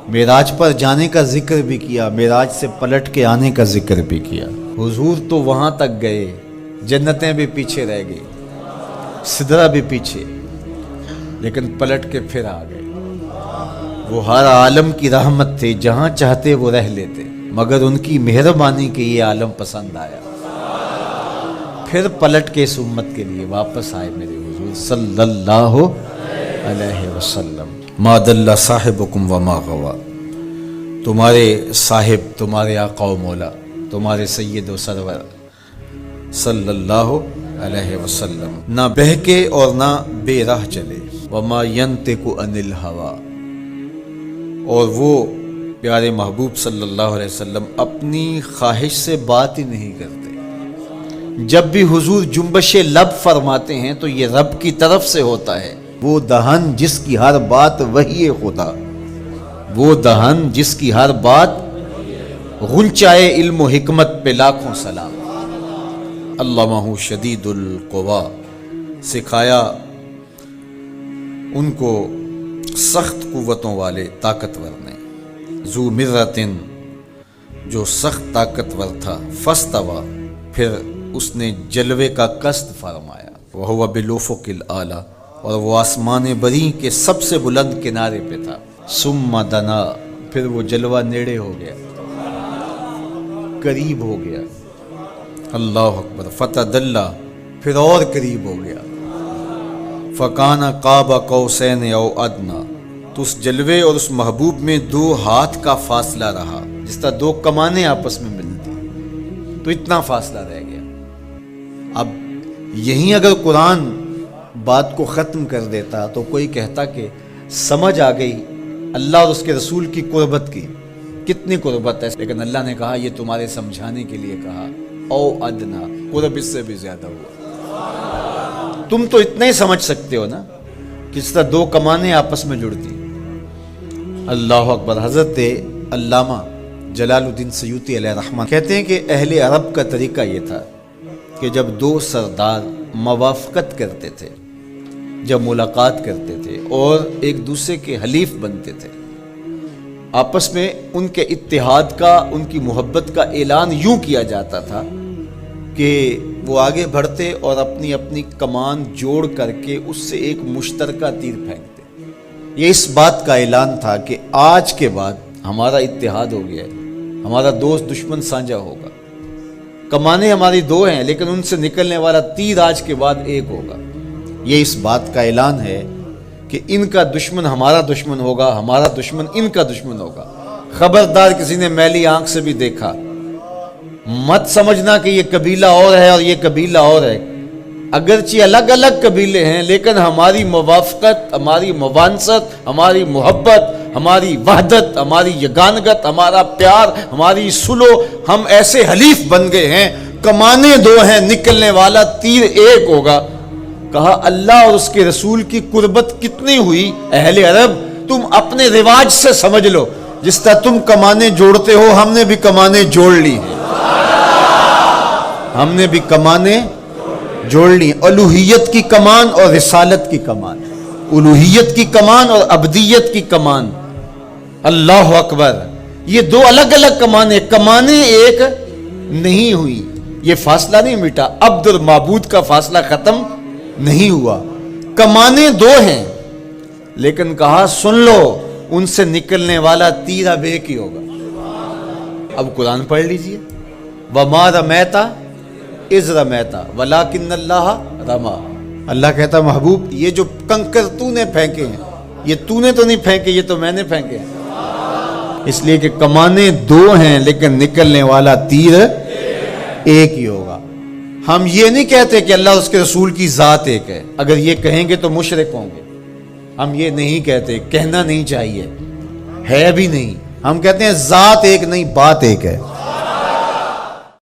معراج پر جانے کا ذکر بھی کیا، معراج سے پلٹ کے آنے کا ذکر بھی کیا۔ حضور تو وہاں تک گئے، جنتیں بھی پیچھے رہ گئی، سدرہ بھی پیچھے، لیکن پلٹ کے پھر آ گئے۔ وہ ہر عالم کی رحمت تھے، جہاں چاہتے وہ رہ لیتے، مگر ان کی مہربانی کے یہ عالم پسند آیا، پھر پلٹ کے اس امت کے لیے واپس آئے میرے حضور صلی اللہ علیہ وسلم۔ ما ضل صاحبکم وما غوا، تمہارے صاحب، تمہارے آقا و مولا، تمہارے سید و سرور صلی اللہ علیہ وسلم نہ بہکے اور نہ بے راہ چلے۔ وما ینطق عن الہوی، اور وہ پیارے محبوب صلی اللہ علیہ وسلم اپنی خواہش سے بات ہی نہیں کرتے۔ جب بھی حضور جنبش لب فرماتے ہیں تو یہ رب کی طرف سے ہوتا ہے۔ وہ دہن جس کی ہر بات وحی خدا، وہ دہن جس کی ہر بات غنچائے علم و حکمت پہ لاکھوں سلام۔ علمہ شدید القوا، سکھایا ان کو سخت قوتوں والے طاقتور نے۔ ذو مرتن، جو سخت طاقتور تھا، فاستوی، پھر اس نے جلوے کا قصد فرمایا۔ وہو بالافق الاعلی، اور وہ آسمان بری کے سب سے بلند کنارے پہ تھا۔ ثم دنا، پھر وہ جلوہ نیڑے ہو گیا، قریب ہو گیا۔ اللہ اکبر۔ فتدلی، پھر اور قریب ہو گیا۔ فکان قاب قوسین او ادنی، تو اس جلوے اور اس محبوب میں 2 ہاتھ کا فاصلہ رہا، جس طرح 2 کمانیں آپس میں ملتی، تو اتنا فاصلہ رہ گیا۔ اب یہیں اگر قرآن بات کو ختم کر دیتا تو کوئی کہتا کہ سمجھ آ گئی اللہ اور اس کے رسول کی قربت کی، کتنی قربت ہے، لیکن اللہ نے کہا یہ تمہارے سمجھانے کے لیے کہا، او ادنا، قرب اس سے بھی زیادہ ہوا۔ تم تو اتنا ہی سمجھ سکتے ہو نا، کس طرح 2 کمانیں آپس میں جڑتی۔ اللہ اکبر۔ حضرت علامہ جلال الدین سیوطی علیہ رحمہ کہتے ہیں کہ اہل عرب کا طریقہ یہ تھا کہ جب 2 سردار موافقت کرتے تھے، جب ملاقات کرتے تھے اور ایک دوسرے کے حلیف بنتے تھے، آپس میں ان کے اتحاد کا، ان کی محبت کا اعلان یوں کیا جاتا تھا کہ وہ آگے بڑھتے اور اپنی اپنی کمان جوڑ کر کے اس سے ایک مشترکہ تیر پھینکتے۔ یہ اس بات کا اعلان تھا کہ آج کے بعد ہمارا اتحاد ہو گیا ہے، ہمارا دوست دشمن سانجا ہوگا، کمانیں ہماری 2 ہیں لیکن ان سے نکلنے والا تیر آج کے بعد ایک ہوگا۔ یہ اس بات کا اعلان ہے کہ ان کا دشمن ہمارا دشمن ہوگا، ہمارا دشمن ان کا دشمن ہوگا۔ خبردار کسی نے میلی آنکھ سے بھی دیکھا، مت سمجھنا کہ یہ قبیلہ اور ہے اور یہ قبیلہ اور ہے، اگرچہ الگ الگ قبیلے ہیں لیکن ہماری موافقت، ہماری موانست، ہماری محبت، ہماری وحدت، ہماری یگانگت، ہمارا پیار، ہماری صلح، ہم ایسے حلیف بن گئے ہیں، کمانیں 2 ہیں، نکلنے والا تیر ایک ہوگا۔ کہا اللہ اور اس کے رسول کی قربت کتنی ہوئی اہل عرب، تم اپنے رواج سے سمجھ لو، جس طرح تم کمانیں جوڑتے ہو ہم نے بھی کمانیں جوڑ لی ہیں، ہم نے بھی کمانیں جوڑ لی، الوہیت کی کمان اور رسالت کی کمان، الوہیت کی کمان اور عبدیت کی کمان۔ اللہ اکبر۔ یہ 2 الگ الگ کمانیں ایک نہیں ہوئی، یہ فاصلہ نہیں مٹا، عبد اور معبود کا فاصلہ ختم نہیں ہوا، کمانیں 2 ہیں، لیکن کہا سن لو ان سے نکلنے والا تیر اب ایک ہی ہوگا۔ اب قرآن پڑھ لیجئے، وَمَا رَمَيْتَ إِذْ رَمَيْتَ وَلَكِنَّ اللَّهَ رَمَى۔ اللہ کہتا محبوب یہ جو کنکر تو نے پھینکے ہیں، یہ تو نے تو نہیں پھینکے، یہ تو میں نے پھینکے ہیں، اس لیے کہ کمانیں 2 ہیں لیکن نکلنے والا تیر ایک ہی ہوگا۔ ہم یہ نہیں کہتے کہ اللہ اور اس کے رسول کی ذات ایک ہے، اگر یہ کہیں گے تو مشرک ہوں گے، ہم یہ نہیں کہتے، کہنا نہیں چاہیے، ہے بھی نہیں، ہم کہتے ہیں ذات ایک نہیں، بات ایک ہے۔